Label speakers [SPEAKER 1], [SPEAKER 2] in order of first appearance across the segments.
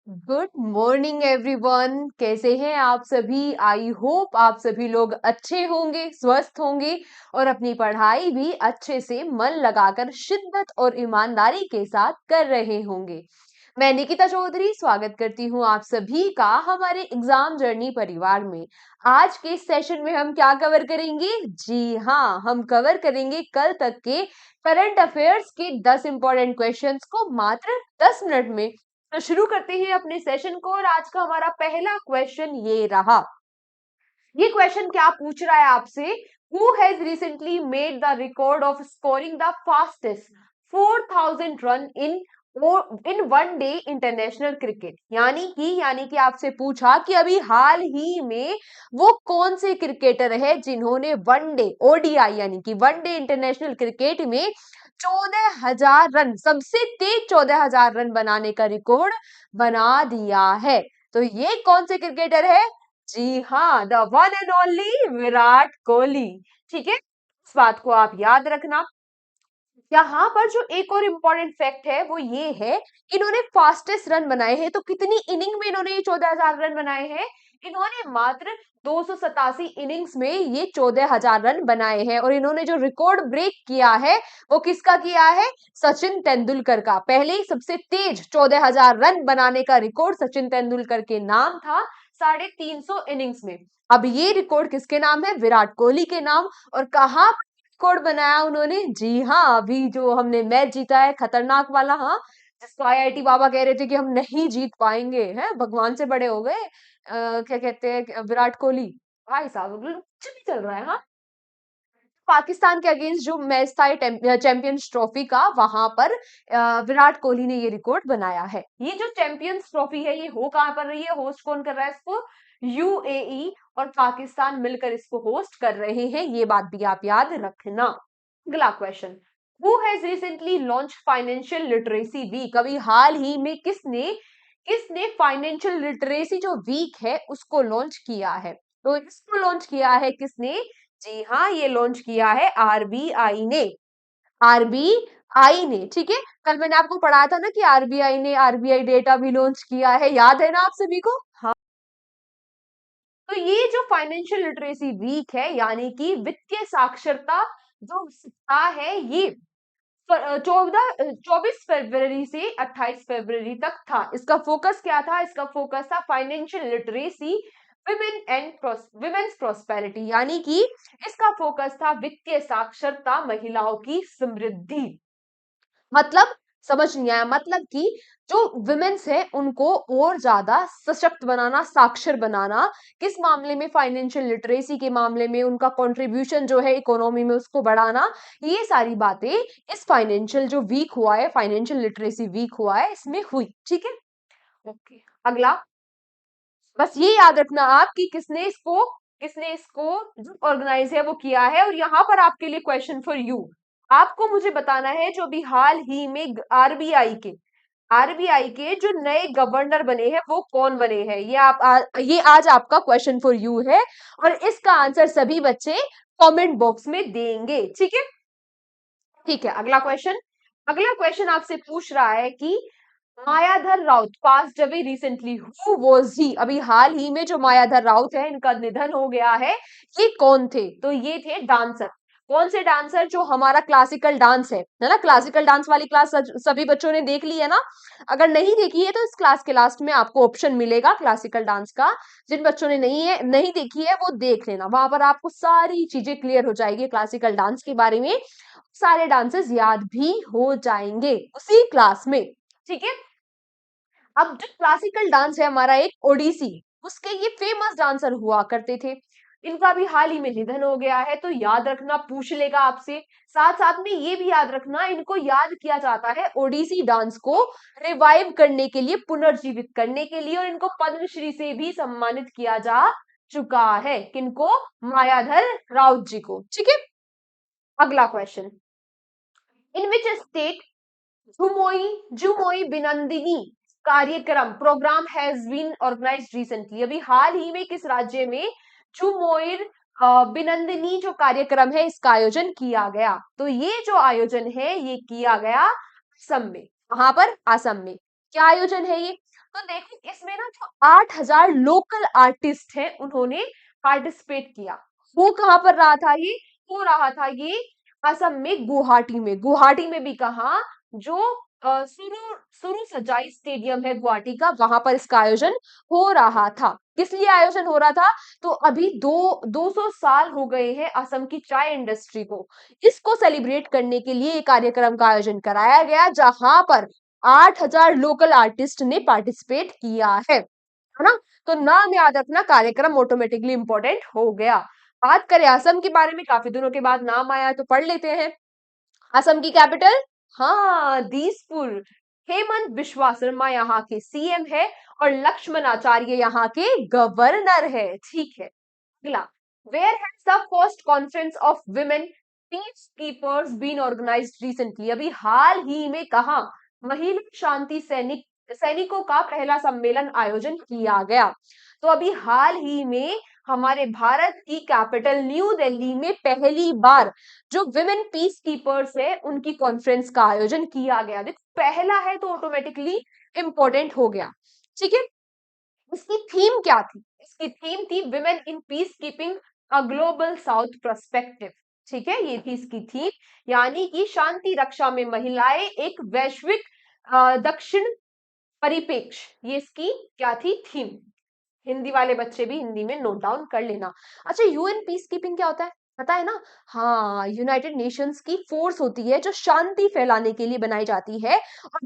[SPEAKER 1] Good morning everyone. कैसे हैं आप सभी? आई होप आप सभी लोग अच्छे होंगे, स्वस्थ होंगे और अपनी पढ़ाई भी अच्छे से मन लगाकर शिद्दत और ईमानदारी के साथ कर रहे होंगे। मैं निकिता चौधरी स्वागत करती हूँ आप सभी का हमारे एग्जाम जर्नी परिवार में। आज के इस सेशन में हम क्या कवर करेंगे? जी हाँ, हम कवर करेंगे कल तक के करंट अफेयर्स के 10 इंपॉर्टेंट क्वेश्चंस को मात्र 10 मिनट में। तो शुरू करते हैं अपने सेशन को और आज का हमारा पहला क्वेश्चन ये रहा। ये क्वेश्चन क्या पूछ रहा है आपसे? Who has recently made the record of scoring the fastest 4000 run in one day international cricket. यानी कि आपसे पूछा कि अभी हाल ही में वो कौन से क्रिकेटर है जिन्होंने वनडे ओडीआई यानी कि वनडे इंटरनेशनल क्रिकेट में 14,000 रन, सबसे तेज 14,000 रन बनाने का रिकॉर्ड बना दिया है। तो ये कौन से क्रिकेटर है? जी हाँ, the one and only Virat Kohli. ठीक है, इस बात को आप याद रखना। यहाँ पर जो एक और इम्पोर्टेंट फैक्ट है वो ये है, इन्होंने फास्टेस्ट रन बनाए हैं। तो कितनी इनिंग में इन्होंने ये 14,000 रन बनाए हैं? इन्होंने मात्र 287 इनिंग्स में ये 14,000 रन बनाए हैं। और इन्होंने जो रिकॉर्ड ब्रेक किया है वो किसका किया है? सचिन तेंदुलकर का। पहले ही सबसे तेज 14,000 रन बनाने का रिकॉर्ड सचिन तेंदुलकर के नाम था 350 इनिंग्स में। अब ये रिकॉर्ड किसके नाम है? विराट कोहली के नाम। और कहाँ रिकॉर्ड बनाया उन्होंने? जी हाँ, अभी जो हमने मैच जीता है खतरनाक वाला, हाँ, जिसको आईआईटी बाबा कह रहे थे कि हम नहीं जीत पाएंगे, हैं भगवान से बड़े हो गए। क्या कहते हैं विराट कोहली, भाई साहब कुछ भी चल रहा है। हाँ, पाकिस्तान के अगेंस्ट जो मैच था चैंपियंस ट्रॉफी का, वहां पर विराट कोहली ने ये रिकॉर्ड बनाया है। ये जो चैंपियंस ट्रॉफी है ये हो कहाँ पर रही है? होस्ट कौन कर रहा है इसको? यूएई और पाकिस्तान मिलकर इसको होस्ट कर रहे हैं। ये बात भी आप याद रखना। अगला question, who has recently launch financial literacy week? अभी हाल ही में किसने किसने फाइनेंशियल लिटरेसी जो वीक है उसको लॉन्च किया है? तो इसको लॉन्च किया है किसने? जी हाँ, ये लॉन्च किया है आरबीआई ने। आरबीआई ने, ठीक है। कल मैंने आपको पढ़ाया था ना कि आरबीआई ने आरबीआई डेटा भी लॉन्च किया है, याद है ना आप सभी को? हाँ, तो ये जो फाइनेंशियल लिटरेसी वीक है यानी कि वित्तीय साक्षरता जो सप्ताह है, ये 24 फरवरी से 28 फरवरी तक था। इसका फोकस क्या था? इसका फोकस था फाइनेंशियल लिटरेसी, विमेन्स प्रोस्पेरिटी, यानी कि इसका फोकस था वित्तीय साक्षरता, महिलाओं की समृद्धि। मतलब समझ नहीं आया? मतलब कि जो विमेन्स है उनको और ज्यादा सशक्त बनाना, साक्षर बनाना, किस मामले में? फाइनेंशियल लिटरेसी के मामले में उनका कंट्रीब्यूशन जो है इकोनॉमी में उसको बढ़ाना। ये सारी बातें इस फाइनेंशियल जो वीक हुआ है, फाइनेंशियल लिटरेसी वीक हुआ है, इसमें हुई। ठीक है, ओके। अगला, बस ये याद रखना आप कि किसने इसको जो ऑर्गेनाइज है वो किया है। और यहाँ पर आपके लिए क्वेश्चन फॉर यू, आपको मुझे बताना है जो भी हाल ही में आरबीआई के जो नए गवर्नर बने हैं वो कौन बने हैं। ये आज आपका क्वेश्चन फॉर यू है और इसका आंसर सभी बच्चे कमेंट बॉक्स में देंगे। ठीक है, ठीक है। अगला क्वेश्चन आपसे पूछ रहा है कि Mayadhar Raut passed away recently, who was he? अभी हाल ही में जो मायाधर राउत है इनका निधन हो गया है। ये कौन थे? तो ये थे डांसर। कौन से डांसर? जो हमारा क्लासिकल डांस है ना, क्लासिकल डांस वाली क्लास सभी बच्चों ने देख ली है ना? अगर नहीं देखी है तो इस क्लास के लास्ट में आपको ऑप्शन मिलेगा क्लासिकल डांस का। जिन बच्चों ने नहीं देखी है वो देख लेना, वहां पर आपको सारी चीजें क्लियर हो जाएगी क्लासिकल डांस के बारे में। सारे डांसेस याद भी हो जाएंगे उसी क्लास में। ठीक है, अब जो क्लासिकल डांस है हमारा एक ओडिसी, उसके ये फेमस डांसर हुआ करते थे। इनका भी हाल ही में निधन हो गया है। तो याद रखना, पूछ लेगा आपसे। साथ साथ में ये भी याद रखना, इनको याद किया जाता है ओडिसी डांस को रिवाइव करने के लिए, पुनर्जीवित करने के लिए, और इनको पद्मश्री से भी सम्मानित किया जा चुका है। किनको? मायाधर राउत जी को। ठीक है, अगला question, in which state झुमोई Jhumoi Binandini कार्यक्रम programme has been organised recently? अभी हाल ही में किस राज्य में झुमोइर बिनंदिनी जो कार्यक्रम है इसका आयोजन किया गया? तो ये जो आयोजन है ये किया गया असम में। वहां पर असम में क्या आयोजन है ये? तो देखो इसमें ना जो 8,000 लोकल आर्टिस्ट हैं उन्होंने पार्टिसिपेट किया। वो कहाँ पर रहा था ये? हो रहा था ये असम में गुवाहाटी में। गुवाहाटी में भी कहा जो सुरु सुरु सजाई स्टेडियम है गुवाहाटी का, वहां पर इसका आयोजन हो रहा था। किस लिए आयोजन हो रहा था? तो अभी 200 साल हो गए हैं असम की चाय इंडस्ट्री को। इसको सेलिब्रेट करने के लिए एक कार्यक्रम का आयोजन कराया गया जहां पर 8,000 लोकल आर्टिस्ट ने पार्टिसिपेट किया है ना? तो नाम याद रखना, कार्यक्रम ऑटोमेटिकली इंपॉर्टेंट हो गया। बात करें असम के बारे में, काफी दिनों के बाद नाम आया है तो पढ़ लेते हैं। असम की कैपिटल, हाँ, दिसपुर। हेमंत बिश्वा शर्मा यहाँ के सीएम है और लक्ष्मण आचार्य यहाँ के गवर्नर है। ठीक है, अगला, where has the first conference of women peace keepers been organised recently? अभी हाल ही में कहा महिला शांति सैनिकों का पहला सम्मेलन आयोजन किया गया। तो अभी हाल ही में हमारे भारत की कैपिटल न्यू दिल्ली में पहली बार जो विमेन पीस कीपर्स है उनकी कॉन्फ्रेंस का आयोजन किया गया। देखो पहला है तो ऑटोमेटिकली इंपॉर्टेंट हो गया। ठीक है, इसकी थीम क्या थी? इसकी थीम थी women in peace keeping a global south perspective. ठीक है, ये थी इसकी थीम, यानी कि शांति रक्षा में महिलाएं एक वैश्विक दक्षिण परिपेक्ष, ये इसकी क्या थी? थीम। हिंदी वाले बच्चे भी हिंदी में नोट डाउन कर लेना। अच्छा, यूएन पीस कीपिंग क्या होता है? पता है ना? हाँ, यूनाइटेड नेशंस की फोर्स होती है जो शांति फैलाने के लिए बनाई जाती है। और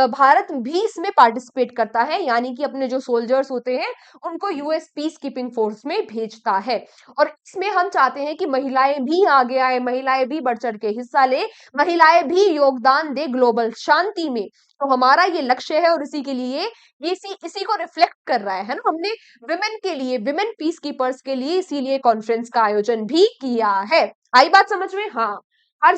[SPEAKER 1] भारत भी इसमें पार्टिसिपेट करता है, यानी कि अपने जो सोल्जर्स होते हैं उनको यूएस पीस कीपिंग फोर्स में भेजता है। और इसमें हम चाहते हैं कि महिलाएं भी आगे आए, महिलाएं भी बढ़ चढ़ के हिस्सा ले, महिलाएं भी योगदान दे ग्लोबल शांति में। तो हमारा ये लक्ष्य है और इसी के लिए ये इसी को रिफ्लेक्ट कर रहा है ना। हमने विमेन के लिए, विमेन पीस कीपर्स के लिए इसीलिए कॉन्फ्रेंस का आयोजन भी किया है। आई बात समझ में? हाँ, हर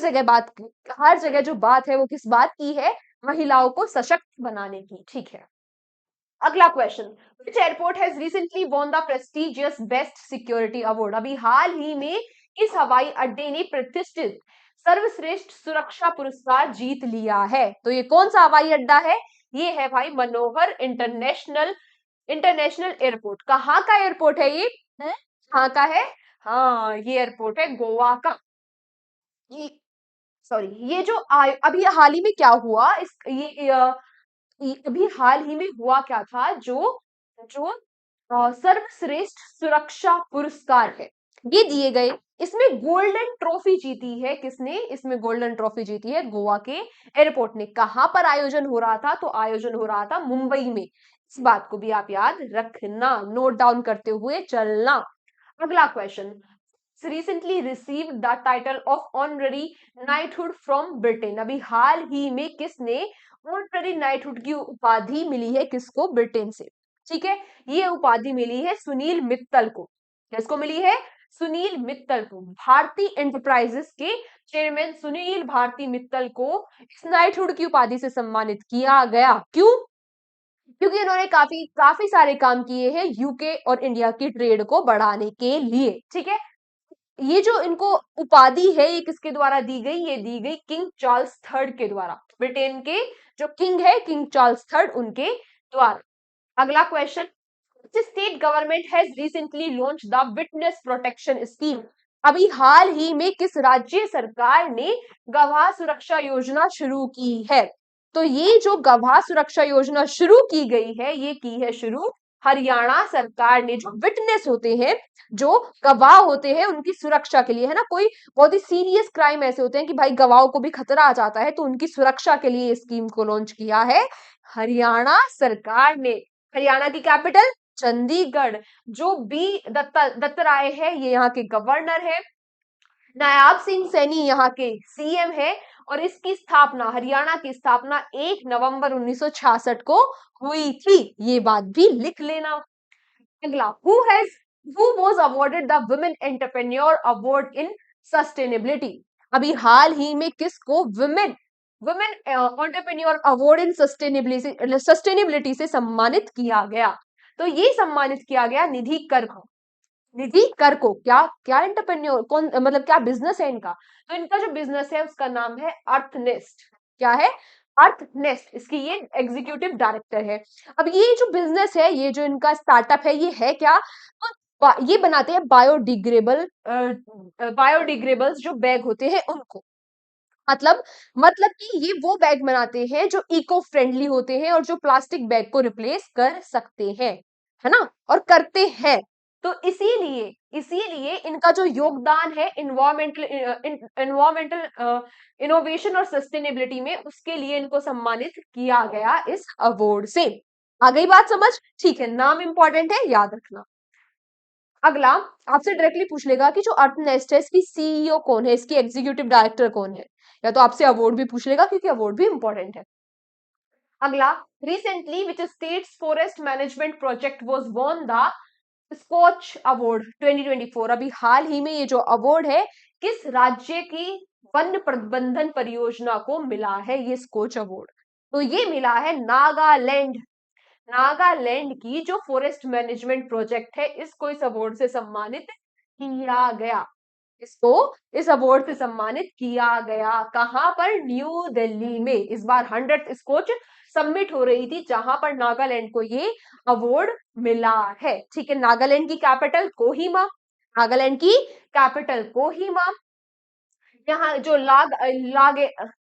[SPEAKER 1] जगह जो बात है वो किस बात की है? महिलाओं को सशक्त बनाने की। ठीक है, अगला question, which airport has recently won the prestigious best security award? अभी हाल ही में इस हवाई अड्डे ने प्रतिष्ठित सर्वश्रेष्ठ सुरक्षा पुरस्कार जीत लिया है। तो ये कौन सा हवाई अड्डा है? ये है भाई मनोहर इंटरनेशनल इंटरनेशनल एयरपोर्ट। कहाँ का एयरपोर्ट है ये? कहाँ का है? हाँ, ये एयरपोर्ट है गोवा का। ये सॉरी, ये जो अभी हाल ही में क्या हुआ, अभी हाल ही में हुआ क्या था, जो जो सर्वश्रेष्ठ सुरक्षा पुरस्कार है ये दिए गए। इसमें गोल्डन ट्रॉफी जीती है किसने? इसमें गोल्डन ट्रॉफी जीती है गोवा के एयरपोर्ट ने। कहां पर आयोजन हो रहा था? तो आयोजन हो रहा था मुंबई में। इस बात को भी आप याद रखना, नोट डाउन करते हुए चलना। अगला question, recently received the title of honorary knighthood from Britain? अभी हाल ही में किसने ऑनररी नाइटहुड की उपाधि मिली है? किसको? ब्रिटेन से। ठीक है, ये उपाधि मिली है सुनील मित्तल को। किसको मिली है? सुनील मित्तल को। भारती एंटरप्राइजेस के चेयरमैन सुनील भारती मित्तल को इस नाइटहुड की उपाधि से सम्मानित किया गया। क्यों? क्योंकि इन्होंने काफी काफी सारे काम किए हैं यूके और इंडिया की ट्रेड को बढ़ाने के लिए। ठीक है, ये जो इनको उपाधि है ये किसके द्वारा दी गई? ये दी गई किंग चार्ल्स थर्ड के द्वारा। ब्रिटेन के जो किंग है, किंग चार्ल्स थर्ड, उनके द्वारा। अगला question, state government has recently launch the witness protection scheme? अभी हाल ही में किस राज्य सरकार ने गवाह सुरक्षा योजना शुरू की है? तो ये जो गवाह सुरक्षा योजना शुरू की गई है, ये की है शुरू हरियाणा सरकार ने। जो विटनेस होते हैं, जो गवाह होते हैं, उनकी सुरक्षा के लिए, है ना, कोई बहुत ही सीरियस क्राइम ऐसे होते हैं कि भाई गवाहों को भी खतरा आ जाता है, तो उनकी सुरक्षा के लिए स्कीम को लॉन्च किया है हरियाणा सरकार ने। हरियाणा की कैपिटल चंडीगढ़। जो बी दत्तात्रेय है ये यहाँ के गवर्नर है। नायाब सिंह सैनी यहाँ के सीएम है। और इसकी स्थापना, हरियाणा की स्थापना 1 नवंबर 1966 को हुई थी। ये बात भी लिख लेना। अगला, who was awarded the women entrepreneur award in sustainability? अभी हाल ही में किसको women women entrepreneur award in sustainability से सम्मानित किया गया? तो ये सम्मानित किया गया निधि कर को। निधि कर को। क्या क्या एंटरप्रेन्योर कौन, मतलब क्या बिजनेस है इनका? तो इनका जो बिजनेस है उसका नाम है अर्थनेस्ट। क्या है? अर्थ नेस्ट, इसकी ये एग्जीक्यूटिव डायरेक्टर है। अब ये जो बिजनेस है, ये जो इनका स्टार्टअप है, ये है क्या? तो ये बनाते हैं बायोडिग्रेबल्स जो बैग होते हैं उनको। मतलब कि ये वो बैग बनाते हैं जो इको फ्रेंडली होते हैं और जो प्लास्टिक बैग को रिप्लेस कर सकते हैं, है ना? और करते हैं। तो इसीलिए इसीलिए इनका जो योगदान है इन्वायरमेंटल इनोवेशन और सस्टेनेबिलिटी में, उसके लिए इनको सम्मानित किया गया इस अवार्ड से। आ गई बात समझ? ठीक है, नाम इंपॉर्टेंट है, याद रखना। अगला आपसे डायरेक्टली पूछ लेगा कि जो अर्थ नेस्ट है, इसकी सीईओ कौन है, इसकी एग्जीक्यूटिव डायरेक्टर कौन है, या तो आपसे अवार्ड भी पूछ लेगा क्योंकि अवार्ड भी इंपॉर्टेंट है। अगला, recently which states forest management project was won the Skoch award 2024। अभी हाल ही में ये जो अवार्ड है, किस राज्य की वन प्रबंधन परियोजना को मिला है ये स्कॉच अवार्ड? तो ये मिला है नागालैंड। नागालैंड की जो फॉरेस्ट मैनेजमेंट प्रोजेक्ट है, इसको इस अवार्ड से सम्मानित किया गया। इसको इस अवार्ड से सम्मानित किया गया। कहां पर? न्यू दिल्ली में। इस बार 100th स्कोच सबमिट हो रही थी, जहां पर नागालैंड को ये अवार्ड मिला है। ठीक है, नागालैंड की कैपिटल कोहिमा। नागालैंड की कैपिटल कोहिमा। यहाँ जो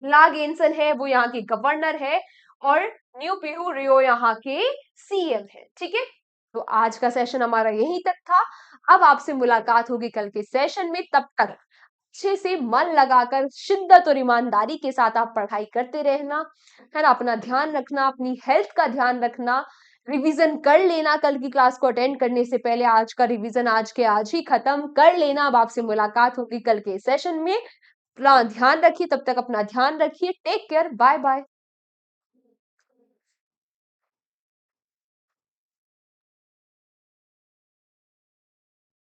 [SPEAKER 1] लागेंसन है वो यहाँ के गवर्नर है, और न्यू पिहू रियो यहाँ के सीएम है। ठीक है, तो आज का सेशन हमारा यहीं तक था। अब आपसे मुलाकात होगी कल के सेशन में। तब तक अच्छे से मन लगाकर, शिद्दत और ईमानदारी के साथ आप पढ़ाई करते रहना, है ना? अपना ध्यान रखना, अपनी हेल्थ का ध्यान रखना, रिवीजन कर लेना। कल की क्लास को अटेंड करने से पहले आज का रिवीजन आज के आज ही खत्म कर लेना। अब आपसे मुलाकात होगी कल के सेशन में। अपना ध्यान रखिए, तब तक अपना ध्यान रखिए। Take care, bye bye.